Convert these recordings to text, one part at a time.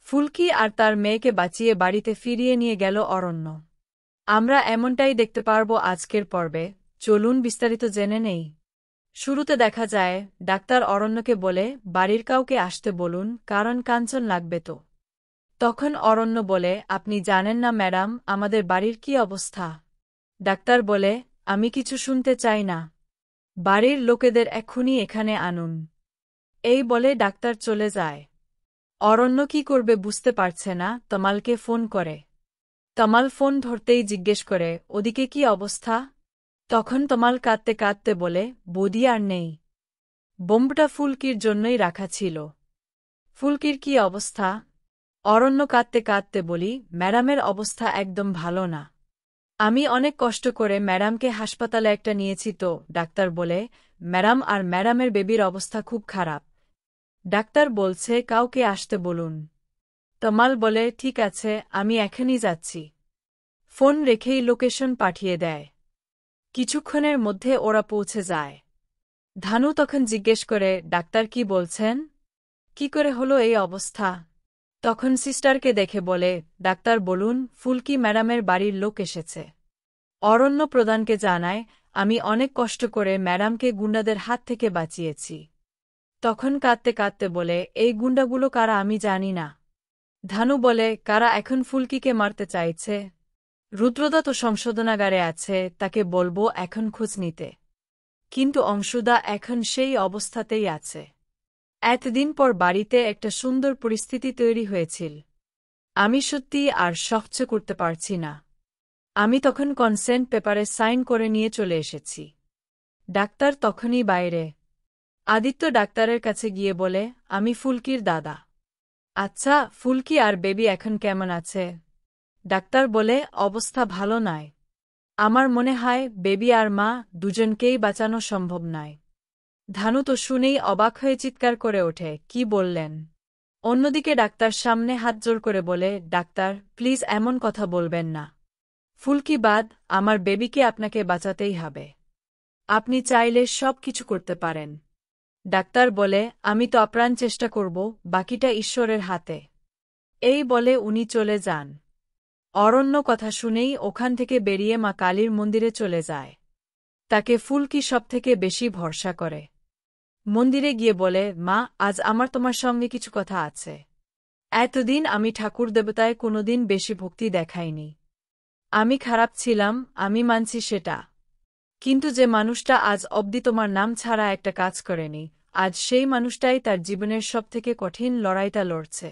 ফুলকি আর তার মেয়েকে বাঁচিয়ে বাড়িতে ফিরিয়ে নিয়ে গেল অরণ্য। আমরা এমনটাই দেখতে পারব আজকের পর্বে। চলুন বিস্তারিত জেনে নেই। শুরুতে দেখা যায় ডাক্তার অরণ্যকে বলে বাড়ির কাউকে আসতে বলুন, কারণ কাঞ্চন লাগবে তো। তখন অরণ্য বলে, আপনি জানেন না ম্যাডাম আমাদের বাড়ির কি অবস্থা। ডাক্তার বলে, আমি কিছু শুনতে চাই না। বাড়ির লোকেদের এক্ষুনি এখানে আনুন। এই বলে ডাক্তার চলে যায়। অরণ্য কি করবে বুঝতে পারছে না, তমালকে ফোন করে। তমাল ফোন ধরতেই জিজ্ঞেস করে, ওদিকে কি অবস্থা। তখন তমাল কাঁদতে কাঁদতে বলে, বৌদি আর নেই। বোম্বটা ফুলকির জন্যই রাখা ছিল। ফুলকির কি অবস্থা। অরণ্য কাঁদতে কাঁদতে বলি, ম্যাডামের অবস্থা একদম ভালো না। আমি অনেক কষ্ট করে ম্যাডামকে হাসপাতালে একটা নিয়েছি তো। ডাক্তার বলে, ম্যাডাম আর ম্যাডামের বেবির অবস্থা খুব খারাপ। ডাক্তার বলছে কাউকে আসতে বলুন। তমাল বলে, ঠিক আছে আমি এখনই যাচ্ছি। ফোন রেখেই লোকেশন পাঠিয়ে দেয়। কিছুক্ষণের মধ্যে ওরা পৌঁছে যায়। ধানু তখন জিজ্ঞেস করে, ডাক্তার কি বলছেন, কি করে হলো এই অবস্থা। তখন সিস্টারকে দেখে বলে, ডাক্তার বলুন ফুলকি ম্যাডামের বাড়ির লোক এসেছে। অরণ্য প্রধানকে জানায়, আমি অনেক কষ্ট করে ম্যাডামকে গুন্ডাদের হাত থেকে বাঁচিয়েছি। তখন কাঁদতে কাঁদতে বলে, এই গুন্ডাগুলো কারা আমি জানি না। ধানু বলে, কারা এখন ফুলকিকে মারতে চাইছে। রুদ্রদা তো সংশোধনাগারে আছে, তাকে বলবো এখন খোঁজ নিতে। কিন্তু অংশুদা এখন সেই অবস্থাতেই আছে। এতদিন পর বাড়িতে একটা সুন্দর পরিস্থিতি তৈরি হয়েছিল। আমি সত্যি আর সহ্য করতে পারছি না। আমি তখন কনসেন্ট পেপারে সাইন করে নিয়ে চলে এসেছি। ডাক্তার তখনই বাইরে। আদিত্য ডাক্তারের কাছে গিয়ে বলে, আমি ফুলকির দাদা। আচ্ছা ফুলকি আর বেবি এখন কেমন আছে। ডাক্তার বলে, অবস্থা ভালো নয়। আমার মনে হয় বেবি আর মা দুজনকেই বাঁচানো সম্ভব নয়। ধানু তো শুনেই অবাক হয়ে চিৎকার করে ওঠে, কি বললেন। অন্যদিকে ডাক্তার সামনে হাত জোর করে বলে, ডাক্তার প্লিজ এমন কথা বলবেন না। ফুলকি বাদ, আমার বেবিকে আপনাকে বাঁচাতেই হবে। আপনি চাইলে সব কিছু করতে পারেন। ডাক্তার বলে, আমি তো আপ্রাণ চেষ্টা করব, বাকিটা ঈশ্বরের হাতে। এই বলে উনি চলে যান। অরণ্য কথা শুনেই ওখান থেকে বেরিয়ে মা কালীর মন্দিরে চলে যায়। তাকে ফুলকি সবথেকে বেশি ভরসা করে। মন্দিরে গিয়ে বলে, মা আজ আমার তোমার সঙ্গে কিছু কথা আছে। এতদিন আমি ঠাকুর দেবতায় কোনোদিন বেশি ভক্তি দেখাইনি। আমি খারাপ ছিলাম, আমি মানছি সেটা। কিন্তু যে মানুষটা আজ অবধি তোমার নাম ছাড়া একটা কাজ করেনি, আজ সেই মানুষটাই তার জীবনের সবথেকে কঠিন লড়াইটা লড়ছে।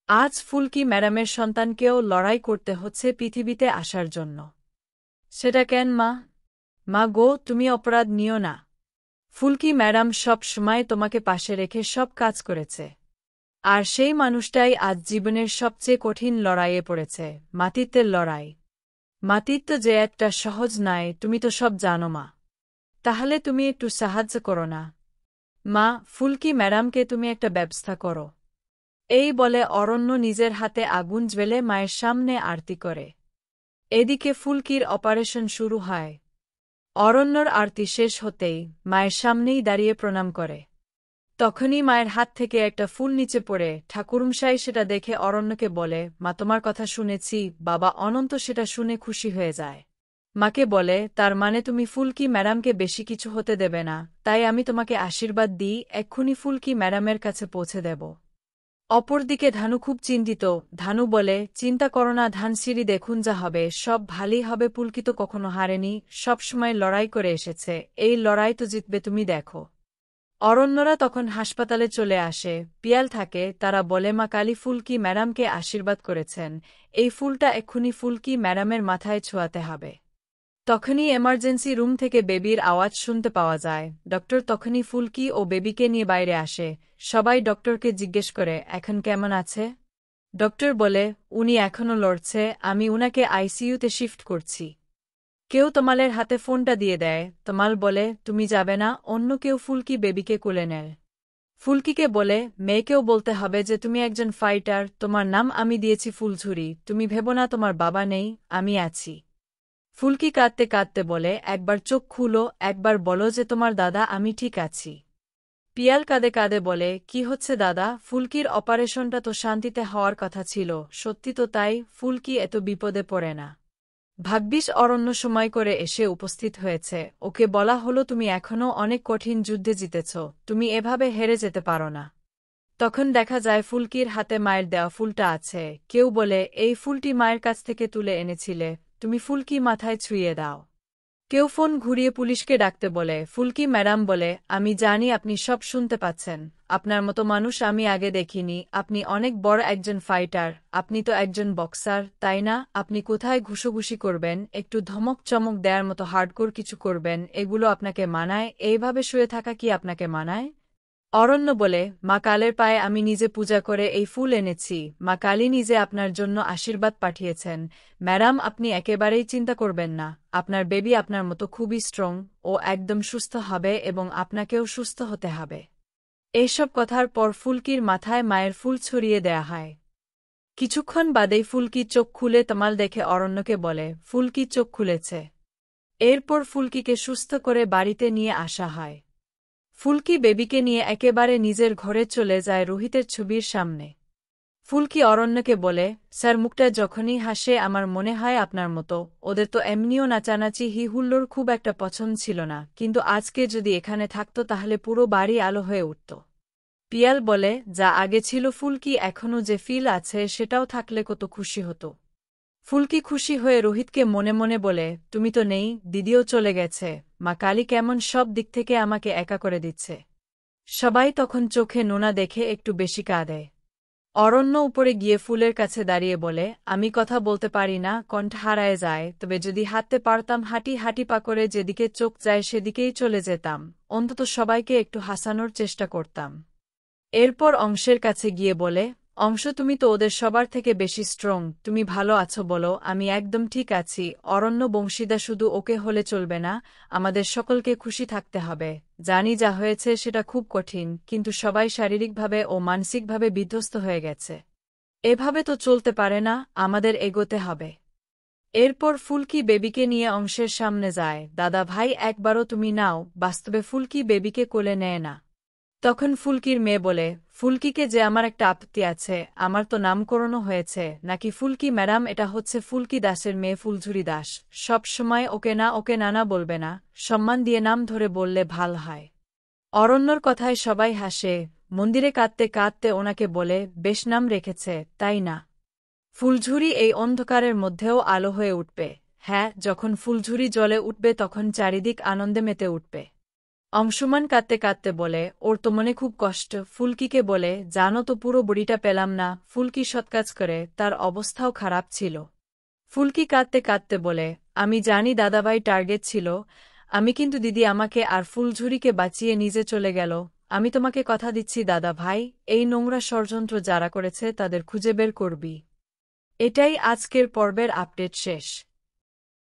আজ ফুলকি ম্যাডামের সন্তানকেও লড়াই করতে হচ্ছে পৃথিবীতে আসার জন্য। সেটা কেন মা। মা গো তুমি অপরাধ নিও না। ফুলকি ম্যাডাম সব সময় তোমাকে পাশে রেখে সব কাজ করেছে। আর সেই মানুষটাই আজ জীবনের সবচেয়ে কঠিন লড়াইয়ে পড়েছে, মাতৃত্বের লড়াই। মাতৃত্ব যে একটা সহজ নয় তুমি তো সব জানো মা। তাহলে তুমি একটু সাহায্য করো না। মা ফুলকি ম্যাডামকে তুমি একটা ব্যবস্থা করো। এই বলে অরণ্য নিজের হাতে আগুন জ্বেলে মায়ের সামনে আরতি করে। এদিকে ফুলকির অপারেশন শুরু হয়। অরণ্যর আরতি শেষ হতেই মায়ের সামনেই দাঁড়িয়ে প্রণাম করে। তখনই মায়ের হাত থেকে একটা ফুল নিচে পড়ে ঠাকুরমশাই সেটা দেখে অরণ্যকে বলে, মা তোমার কথা শুনেছি। বাবা অনন্ত সেটা শুনে খুশি হয়ে যায়। মাকে বলে, তার মানে তুমি ফুলকি ম্যাডামকে বেশি কিছু হতে দেবে না, তাই আমি তোমাকে আশীর্বাদ দিই, এক্ষুনি ফুলকি ম্যাডামের কাছে পৌঁছে দেব। অপরদিকে ধানু খুব চিন্তিত। ধানু বলে, চিন্তা করো না ধানসিঁড়ি, দেখুন যা হবে সব ভালোই হবে। ফুলকি তো কখনো হারেনি, সবসময় লড়াই করে এসেছে, এই লড়াই তো জিতবে, তুমি দেখো। অরণ্যরা তখন হাসপাতালে চলে আসে, পিয়াল থাকে, তারা বলে মা কালী ফুলকি ম্যাডামকে আশীর্বাদ করেছেন, এই ফুলটা এক্ষুনি ফুলকি ম্যাডামের মাথায় ছোঁয়াতে হবে। তখনই এমার্জেন্সি রুম থেকে বেবির আওয়াজ শুনতে পাওয়া যায়। ডক্টর তখনই ফুলকি ও বেবিকে নিয়ে বাইরে আসে। সবাই ডক্টরকে জিজ্ঞেস করে, এখন কেমন আছে। ডক্টর বলে, উনি এখনও লড়ছে, আমি উনাকে আইসিইউতে শিফট করছি। কেউ তমালের হাতে ফোনটা দিয়ে দেয়। তমাল বলে, তুমি যাবে না, অন্য কেউ ফুলকি বেবিকে কোলে নেয়। ফুলকিকে বলে, মেয়েকেও বলতে হবে যে তুমি একজন ফাইটার, তোমার নাম আমি দিয়েছি ফুলঝুরি, তুমি ভেবো না তোমার বাবা নেই, আমি আছি। ফুলকি কাঁদতে কাঁদতে বলে, একবার চোখ খুলো, একবার বলো যে তোমার দাদা আমি ঠিক আছি। পিয়াল কাঁদে কাঁদে বলে, কি হচ্ছে দাদা? ফুলকির অপারেশনটা তো শান্তিতে হওয়ার কথা ছিল। সত্যি তো তাই, ফুলকি এত বিপদে পড়ে না। ভাগ্যিস অরণ্য সময় করে এসে উপস্থিত হয়েছে। ওকে বলা হলো, তুমি এখনও অনেক কঠিন যুদ্ধে জিতেছ, তুমি এভাবে হেরে যেতে পারো না। তখন দেখা যায় ফুলকির হাতে মায়ের দেওয়া ফুলটা আছে। কেউ বলে, এই ফুলটি মায়ের কাছ থেকে তুলে এনেছিলে, তুমি ফুলকি মাথায় ছুঁয়ে দাও। কেউ ফোন ঘুরিয়ে পুলিশকে ডাকতে বলে। ফুলকি ম্যাডাম বলে, আমি জানি আপনি সব শুনতে পাচ্ছেন। আপনার মতো মানুষ আমি আগে দেখিনি। আপনি অনেক বড় একজন ফাইটার। আপনি তো একজন বক্সার, তাই না? আপনি কোথায় ঘুষোঘুষি করবেন, একটু ধমক চমক দেওয়ার মতো হার্ডকোর কিছু করবেন, এগুলো আপনাকে মানায়? এইভাবে শুয়ে থাকা কি আপনাকে মানায়? অরণ্য বলে, মা কালের পায়ে আমি নিজে পূজা করে এই ফুল এনেছি। মা কালী নিজে আপনার জন্য আশীর্বাদ পাঠিয়েছেন। ম্যাডাম, আপনি একেবারেই চিন্তা করবেন না। আপনার বেবি আপনার মতো খুবই স্ট্রং। ও একদম সুস্থ হবে এবং আপনাকেও সুস্থ হতে হবে। এইসব কথার পর ফুলকির মাথায় মায়ের ফুল ছড়িয়ে দেয়া হয়। কিছুক্ষণ বাদেই ফুলকি চোখ খুলে তমাল দেখে অরণ্যকে বলে, ফুলকি চোখ খুলেছে। এরপর ফুলকিকে সুস্থ করে বাড়িতে নিয়ে আসা হয়। ফুলকি বেবিকে নিয়ে একেবারে নিজের ঘরে চলে যায় রোহিতের ছবির সামনে। ফুলকি অরণ্যকে বলে, স্যার, মুখটা যখনই হাসে আমার মনে হয় আপনার মতো। ওদের তো এমনিও নাচানাচি হি-হুল্লোড় খুব একটা পছন্দ ছিল না, কিন্তু আজকে যদি এখানে থাকতো তাহলে পুরো বাড়ি আলো হয়ে উঠত। পিয়াল বলে, যা আগে ছিল ফুলকি এখনও যে ফিল আছে সেটাও থাকলে কত খুশি হতো। ফুলকি খুশি হয়ে রোহিতকে মনে মনে বলে, তুমি তো নেই, দিদিও চলে গেছে, মা কালী কেমন সব দিক থেকে আমাকে একা করে দিচ্ছে। সবাই তখন চোখে নোনা দেখে একটু বেশি কাঁদে। অরণ্য উপরে গিয়ে ফুলের কাছে দাঁড়িয়ে বলে, আমি কথা বলতে পারি না, কণ্ঠ হারায় যায়, তবে যদি হাঁটতে পারতাম হাঁটি হাঁটি পা করে যেদিকে চোখ যায় সেদিকেই চলে যেতাম, অন্তত সবাইকে একটু হাসানোর চেষ্টা করতাম। এরপর অংশের কাছে গিয়ে বলে, অংশ, তুমি তো ওদের সবার থেকে বেশি স্ট্রং, তুমি ভালো আছো বলো? আমি একদম ঠিক আছি। অরণ্য বংশীদা, শুধু ওকে হলে চলবে না, আমাদের সকলকে খুশি থাকতে হবে। জানি যা হয়েছে সেটা খুব কঠিন, কিন্তু সবাই শারীরিকভাবে ও মানসিকভাবে বিধ্বস্ত হয়ে গেছে। এভাবে তো চলতে পারে না, আমাদের এগোতে হবে। এরপর ফুলকি বেবিকে নিয়ে অংশের সামনে যায়। দাদা ভাই, একবারও তুমি নাও। বাস্তবে ফুলকি বেবিকে কোলে নেয় না। তখন ফুলকির মেয়ে বলে, ফুলকিকে যে আমার একটা আপত্তি আছে, আমার তো নামকরণও হয়েছে নাকি ফুলকি ম্যাডাম? এটা হচ্ছে ফুলকি দাসের মেয়ে ফুলঝুরি দাস। সব সময় ওকে না ওকে নানা বলবে না, সম্মান দিয়ে নাম ধরে বললে ভাল হয়। অরণ্যর কথায় সবাই হাসে। মন্দিরে কাঁদতে কাঁদতে ওনাকে বলে, বেশ নাম রেখেছে, তাই না? ফুলঝুরি এই অন্ধকারের মধ্যেও আলো হয়ে উঠবে। হ্যাঁ, যখন ফুলঝুরি জ্বলে উঠবে তখন চারিদিক আনন্দে মেতে উঠবে। অংশুমান কাঁদতে কাঁদতে বলে, ওর তো মনে খুব কষ্ট। ফুলকিকে বলে, জানো তো, পুরো বড়িটা পেলাম না। ফুলকি সৎকাজ করে, তার অবস্থাও খারাপ ছিল। ফুলকি কাঁদতে কাঁদতে বলে, আমি জানি দাদাভাই টার্গেট ছিল, আমি কিন্তু দিদি আমাকে আর ফুলঝুরিকে বাঁচিয়ে নিজে চলে গেল। আমি তোমাকে কথা দিচ্ছি দাদা ভাই, এই নোংরা ষড়যন্ত্র যারা করেছে তাদের খুঁজে বের করবি। এটাই আজকের পর্বের আপডেট শেষ।